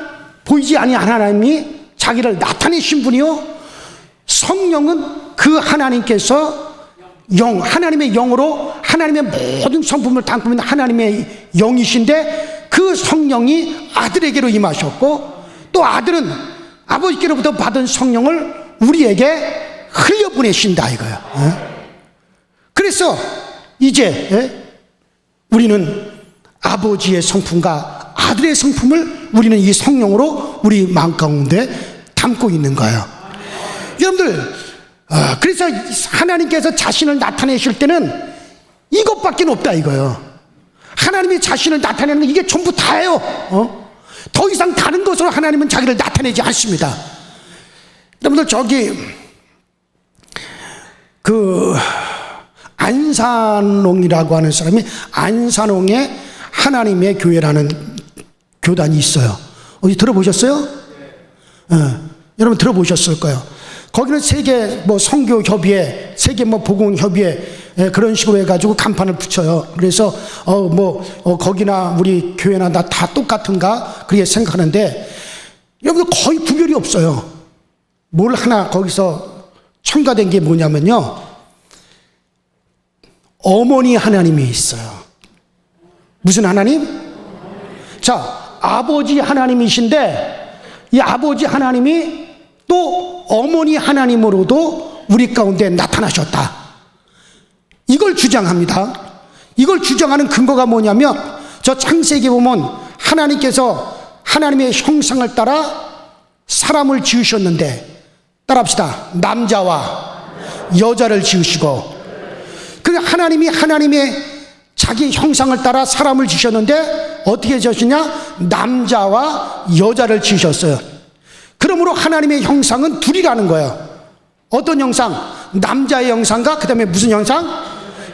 보이지 아니한 하나님이 자기를 나타내신 분이요, 성령은 그 하나님께서 하나님의 영으로 하나님의 모든 성품을 담고 있는 하나님의 영이신데 그 성령이 아들에게로 임하셨고 또 아들은 아버지께로부터 받은 성령을 우리에게 흘려보내신다 이거예요. 그래서 이제 우리는 아버지의 성품과 아들의 성품을 우리는 이 성령으로 우리 마음 가운데 담고 있는 거예요. 여러분들, 그래서 하나님께서 자신을 나타내실 때는 이것밖에 없다 이거예요. 하나님이 자신을 나타내는 건 이게 전부 다예요. 더 이상 다른 것으로 하나님은 자기를 나타내지 않습니다. 여러분들, 저기 그 안산홍이라고 하는 사람이 안산홍에 하나님의 교회라는 교단이 있어요. 어디 들어보셨어요? 여러분 들어보셨을 거예요. 거기는 세계 뭐 선교 협의회, 세계 뭐 복음 협의회 그런 식으로 해가지고 간판을 붙여요. 그래서 거기나 우리 교회나 다 똑같은가 그렇게 생각하는데, 여러분들 거의 구별이 없어요. 뭘 하나 거기서 첨가된 게 뭐냐면요, 어머니 하나님이 있어요. 무슨 하나님? 자, 아버지 하나님이신데 이 아버지 하나님이 또 어머니 하나님으로도 우리 가운데 나타나셨다, 이걸 주장합니다. 이걸 주장하는 근거가 뭐냐면, 저 창세기 보면 하나님께서 하나님의 형상을 따라 사람을 지으셨는데, 따라합시다. 남자와 여자를 지으시고, 그 하나님이 하나님의 자기 형상을 따라 사람을 지으셨는데 어떻게 지으셨냐? 남자와 여자를 지으셨어요. 그러므로 하나님의 형상은 둘이라는 거예요. 어떤 형상? 남자의 형상과 그 다음에 무슨 형상?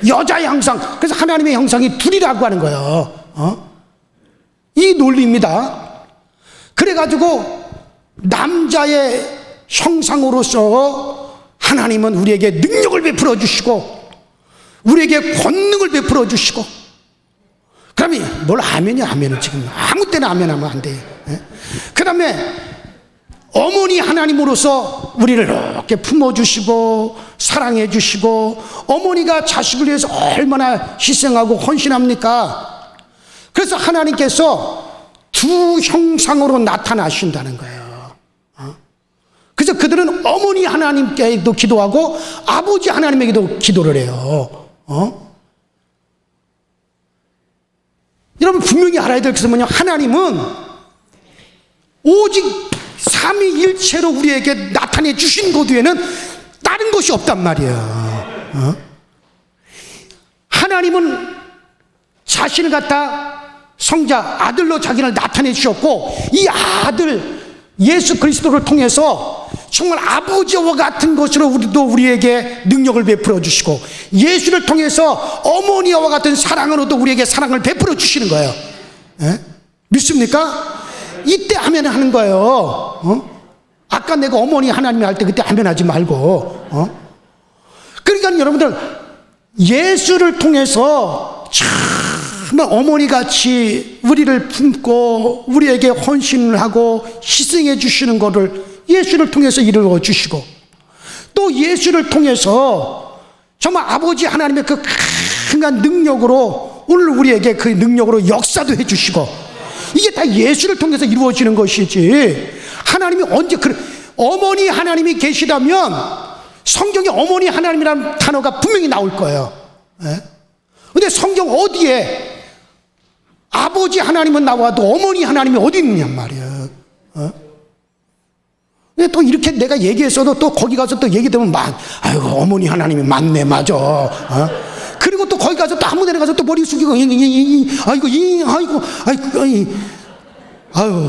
여자의 형상. 그래서 하나님의 형상이 둘이라고 하는 거예요. 이 논리입니다. 그래가지고 남자의 형상으로서 하나님은 우리에게 능력을 베풀어 주시고 우리에게 권능을 베풀어 주시고, 그러면 뭘 아멘은 지금 아무 때나 아멘하면 안 돼요. 그 다음에 어머니 하나님으로서 우리를 이렇게 품어주시고 사랑해주시고, 어머니가 자식을 위해서 얼마나 희생하고 헌신합니까? 그래서 하나님께서 두 형상으로 나타나신다는 거예요. 그래서 그들은 어머니 하나님께도 기도하고 아버지 하나님에게도 기도를 해요. 여러분 분명히 알아야 될 것은 뭐냐, 하나님은 오직 삼위일체로 우리에게 나타내 주신 것 외에는 다른 것이 없단 말이에요. 하나님은 자신을 갖다 성자 아들로 자기를 나타내 주셨고, 이 아들 예수 그리스도를 통해서 정말 아버지와 같은 것으로 우리에게 능력을 베풀어 주시고, 예수를 통해서 어머니와 같은 사랑으로도 우리에게 사랑을 베풀어 주시는 거예요. 믿습니까? 이때 아멘 하는 거예요. 아까 내가 어머니 하나님이 할 때 그때 아멘 하지 말고. 그러니까 여러분들, 예수를 통해서 정말 어머니같이 우리를 품고 우리에게 헌신을 하고 희생해 주시는 것을 예수를 통해서 이루어 주시고, 또 예수를 통해서 정말 아버지 하나님의 그 강한 능력으로 오늘 우리에게 그 능력으로 역사도 해 주시고, 이게 다 예수를 통해서 이루어지는 것이지, 하나님이 언제 어머니 하나님이 계시다면 성경에 어머니 하나님이라는 단어가 분명히 나올 거예요. 근데 성경 어디에 아버지 하나님은 나와도 어머니 하나님이 어디 있느냐 말이에요. 근데 또 이렇게 내가 얘기했어도 또 거기 가서 또 얘기되면 아이고 어머니 하나님이 맞네, 맞아. 그리고 또 거기 가서 또 아무 데나 가서 또 머리 숙이고 아이고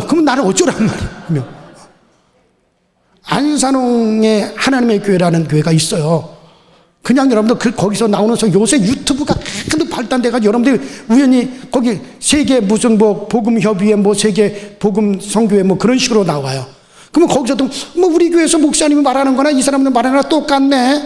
그러면 나는 어쩌란 말이야. 안산홍에 하나님의 교회라는 교회가 있어요. 그냥 여러분들 거기서 나오는 요새 유튜브가 하도 발달돼가지고 여러분들 우연히 거기 세계 무슨 뭐 복음 협의회 뭐 세계 복음 선교회 뭐 그런 식으로 나와요. 그러면 거기서도 뭐 우리 교회에서 목사님이 말하는 거나 이 사람들 말하는 거나 똑같네.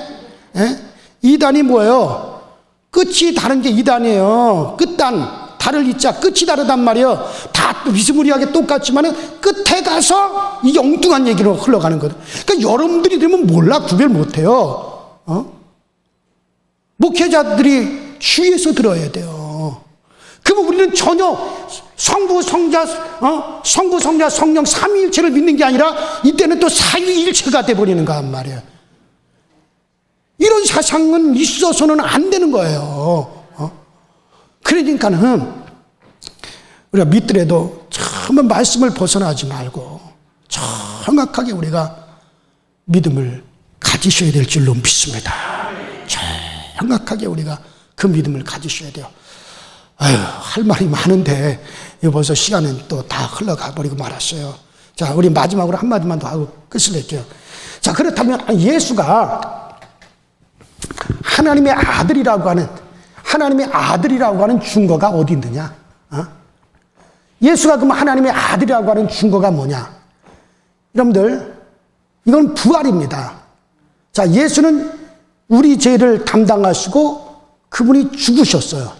이단이 뭐예요? 끝이 다른 게 이단이에요. 끝단, 달을 이자, 끝이 다르단 말이에요. 다 위스무리하게 똑같지만은 끝에 가서 이게 엉뚱한 얘기로 흘러가는 거예요. 그러니까 여러분들이 되면 몰라, 구별 못해요. 목회자들이 주의해서 들어야 돼요. 그러면 우리는 전혀 성부, 성자, 성령 삼위일체를 믿는 게 아니라 이때는 또 사위일체가 돼버리는 거란 말이에요. 이런 사상은 있어서는 안 되는 거예요. 그러니까는 우리가 믿더라도 처음 말씀을 벗어나지 말고 정확하게 우리가 믿음을 가지셔야 될 줄로 믿습니다. 정확하게 우리가 그 믿음을 가지셔야 돼요. 아유, 할 말이 많은데 벌써 시간은 또 다 흘러가 버리고 말았어요. 자, 우리 마지막으로 한마디만 더 하고 끝을 낼게요. 자, 그렇다면 예수가 하나님의 아들이라고 하는 증거가 어디 있느냐? 예수가 그럼 하나님의 아들이라고 하는 증거가 뭐냐? 여러분들, 이건 부활입니다. 자, 예수는 우리 죄를 담당하시고 그분이 죽으셨어요.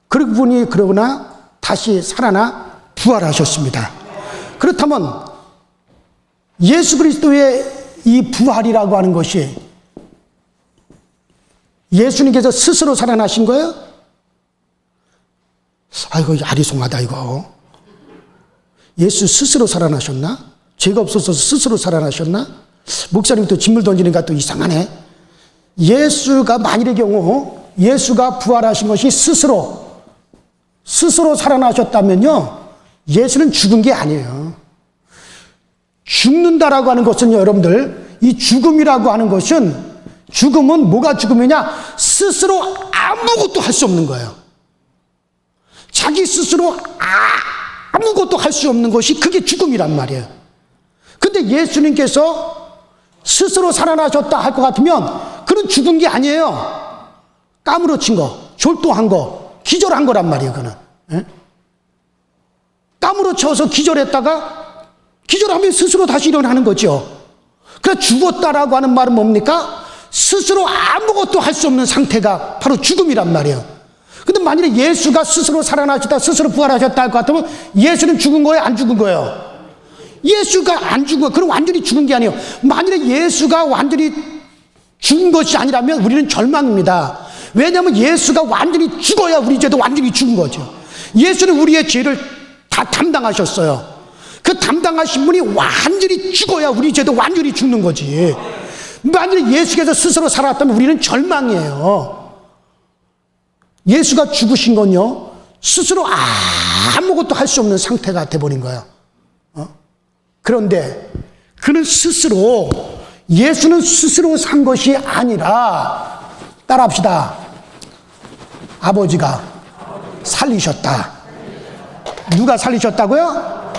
그분이 그러나 다시 살아나 부활하셨습니다. 그렇다면 예수 그리스도의 이 부활이라고 하는 것이 예수님께서 스스로 살아나신 거예요? 아이고, 아리송하다 이거. 예수 스스로 살아나셨나? 죄가 없어서 스스로 살아나셨나? 목사님도 진물 던지니까 또 이상하네. 예수가 만일의 경우 예수가 부활하신 것이 스스로 살아나셨다면요, 예수는 죽은 게 아니에요. 죽는다라고 하는 것은요, 여러분들, 이 죽음이라고 하는 것은, 죽음은 뭐가 죽음이냐? 스스로 아무것도 할 수 없는 거예요. 자기 스스로 아무것도 할 수 없는 것이 그게 죽음이란 말이에요. 근데 예수님께서 스스로 살아나셨다 할 것 같으면 그건 죽은 게 아니에요. 까무러친 거, 졸도한 거, 기절한 거란 말이에요. 그는 까무러쳐서 기절하면 스스로 다시 일어나는 거죠. 그러니까 죽었다라고 하는 말은 뭡니까? 스스로 아무것도 할 수 없는 상태가 바로 죽음이란 말이에요. 근데 만일에 예수가 스스로 살아나셨다, 스스로 부활하셨다 할 것 같으면 예수는 죽은 거예요, 안 죽은 거예요? 예수가 안 죽은 거예요. 그럼 완전히 죽은 게 아니에요. 만일에 예수가 완전히 죽은 것이 아니라면 우리는 절망입니다. 왜냐하면 예수가 완전히 죽어야 우리 죄도 완전히 죽은 거죠. 예수는 우리의 죄를 다 담당하셨어요. 그 담당하신 분이 완전히 죽어야 우리 죄도 완전히 죽는 거지. 만약에 예수께서 스스로 살았다면 우리는 절망이에요. 예수가 죽으신 건요, 스스로 아무것도 할 수 없는 상태가 돼버린 거예요. 그런데 그는 예수는 스스로 산 것이 아니라, 따라합시다. 아버지가 살리셨다. 누가 살리셨다고요?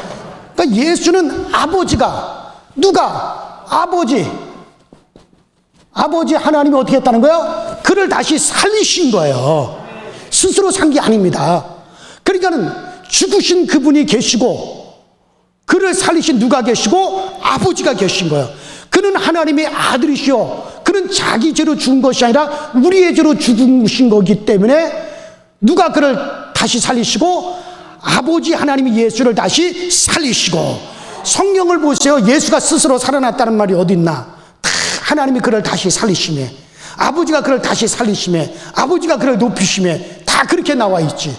그러니까 예수는 아버지 하나님이 어떻게 했다는 거예요? 그를 다시 살리신 거예요. 스스로 산 게 아닙니다. 그러니까는 죽으신 그분이 계시고 그를 살리신 누가 계시고 아버지가 계신 거예요. 그는 하나님의 아들이시오. 그는 자기 죄로 죽은 것이 아니라 우리의 죄로 죽으신 거기 때문에 누가 그를 다시 살리시고 아버지 하나님이 예수를 다시 살리시고. 성경을 보세요. 예수가 스스로 살아났다는 말이 어디 있나? 하나님이 그를 다시 살리시매, 아버지가 그를 다시 살리시매, 아버지가 그를 높이시매, 다 그렇게 나와 있지.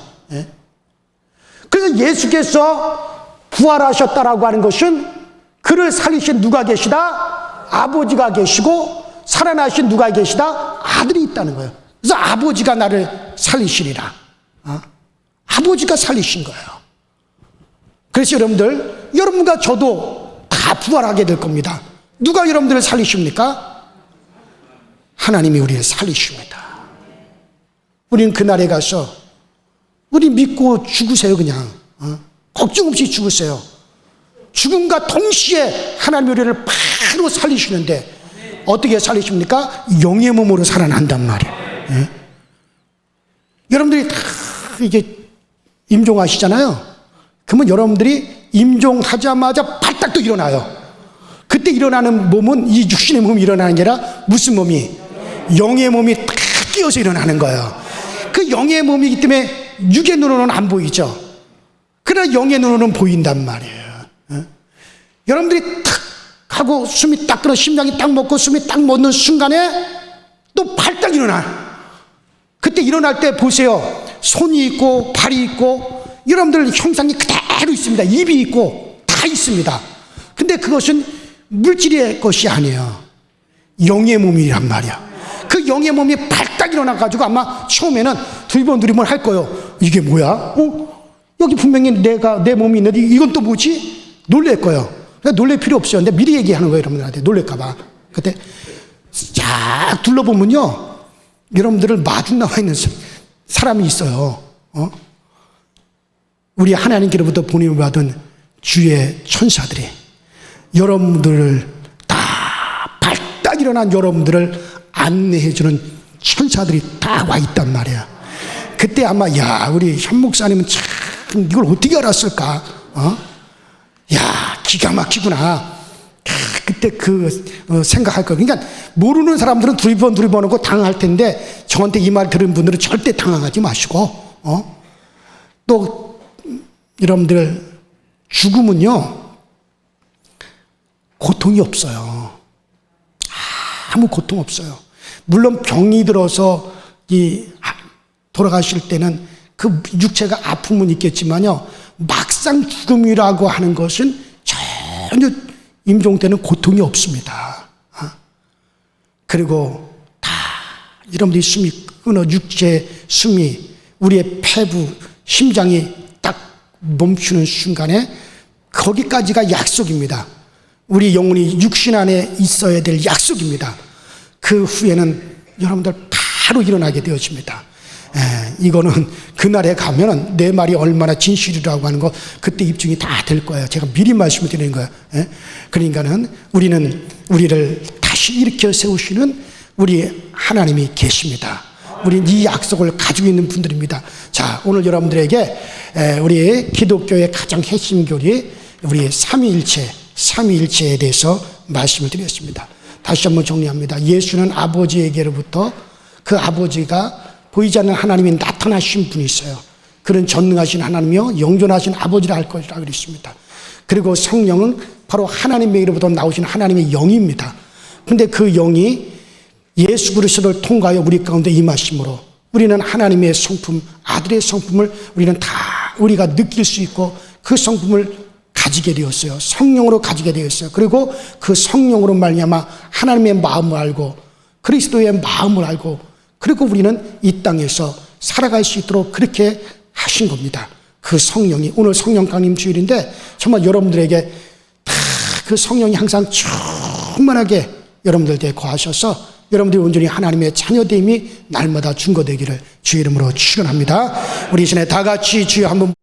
그래서 예수께서 부활하셨다라고 하는 것은 그를 살리신 누가 계시다? 아버지가 계시고 살아나신 누가 계시다? 아들이 있다는 거예요. 그래서 아버지가 나를 살리시리라. 아버지가 살리신 거예요. 그래서 여러분과 저도 다 부활하게 될 겁니다. 누가 여러분들을 살리십니까? 하나님이 우리를 살리십니다. 우리는 그날에 가서 우리 믿고 죽으세요. 그냥 걱정 없이 죽으세요. 죽음과 동시에 하나님이 우리를 바로 살리시는데 어떻게 살리십니까? 영의 몸으로 살아난단 말이에요. 여러분들이 이게 임종하시잖아요. 그러면 여러분들이 임종하자마자 발딱 또 일어나요. 그때 일어나는 몸은 이 육신의 몸이 일어나는 게 아니라 무슨 몸이? 영의 몸이 딱 끼어서 일어나는 거예요. 그 영의 몸이기 때문에 육의 눈으로는 안 보이죠. 그러나 영의 눈으로는 보인단 말이에요. 여러분들이 탁 하고 숨이 딱 들어 심장이 딱 멎고 숨이 딱 멎는 순간에 또 발딱 일어나. 그때 일어날 때 보세요. 손이 있고 발이 있고 여러분들 형상이 그대로 있습니다. 입이 있고 다 있습니다. 근데 그것은 물질의 것이 아니에요. 영의 몸이란 말이야. 그 영의 몸이 발딱 일어나가지고 아마 처음에는 두리번두리번 할 거예요. 이게 뭐야? 여기 분명히 내 몸이 있는데 이건 또 뭐지? 놀랄 거예요. 놀랄 필요 없어요. 근데 미리 얘기하는 거예요. 여러분들한테 놀랄까봐. 그때 쫙 둘러보면요, 여러분들을 마중 나와 있는 사람이 있어요. 우리 하나님께로부터 보냄을 받은 주의 천사들이 여러분들을 다 발딱 일어난 여러분들을 안내해주는 천사들이 다 와 있단 말이야. 그때 아마 우리 현 목사님은 참 이걸 어떻게 알았을까? 기가 막히구나. 그때 생각할 거예요. 그러니까 모르는 사람들은 두리번 하고 당황할 텐데 저한테 이 말 들은 분들은 절대 당황하지 마시고 또 여러분들 죽음은요 고통이 없어요. 아무 고통 없어요. 물론 병이 들어서 돌아가실 때는 그 육체가 아픔은 있겠지만요, 막상 죽음이라고 하는 것은 전혀 임종 때는 고통이 없습니다. 그리고 다 여러분들이 숨이 끊어 육체의 숨이 우리의 폐부 심장이 딱 멈추는 순간에 거기까지가 약속입니다. 우리 영혼이 육신 안에 있어야 될 약속입니다. 그 후에는 여러분들 바로 일어나게 되어집니다. 이거는 그날에 가면은 내 말이 얼마나 진실이라고 하는 거 그때 입증이 다 될 거예요. 제가 미리 말씀을 드리는 거예요. 그러니까는 우리를 다시 일으켜 세우시는 우리 하나님이 계십니다. 우리는 이 약속을 가지고 있는 분들입니다. 자, 오늘 여러분들에게 우리 기독교의 가장 핵심 교리, 우리 삼위일체에 대해서 말씀을 드렸습니다. 다시 한번 정리합니다. 예수는 아버지에게로부터 그 아버지가 보이지 않는 하나님이 나타나신 분이 있어요. 그는 전능하신 하나님이요 영존하신 아버지라 할 것이라 그랬습니다. 그리고 성령은 바로 하나님에게로부터 나오신 하나님의 영입니다. 근데 그 영이 예수 그리스도를 통하여 우리 가운데 임하심으로 우리는 하나님의 성품, 아들의 성품을 우리가 느낄 수 있고 그 성품을 가지게 되었어요. 성령으로 가지게 되었어요. 그리고 그 성령으로 말미암아 하나님의 마음을 알고 그리스도의 마음을 알고 그리고 우리는 이 땅에서 살아갈 수 있도록 그렇게 하신 겁니다. 그 성령이 오늘 성령 강림 주일인데 정말 여러분들에게 다 그 성령이 항상 충만하게 여러분들에게 거하셔서 여러분들이 온전히 하나님의 자녀됨이 날마다 증거되기를 주의 이름으로 축원합니다. 우리 이 시간에 다 같이 주여 한번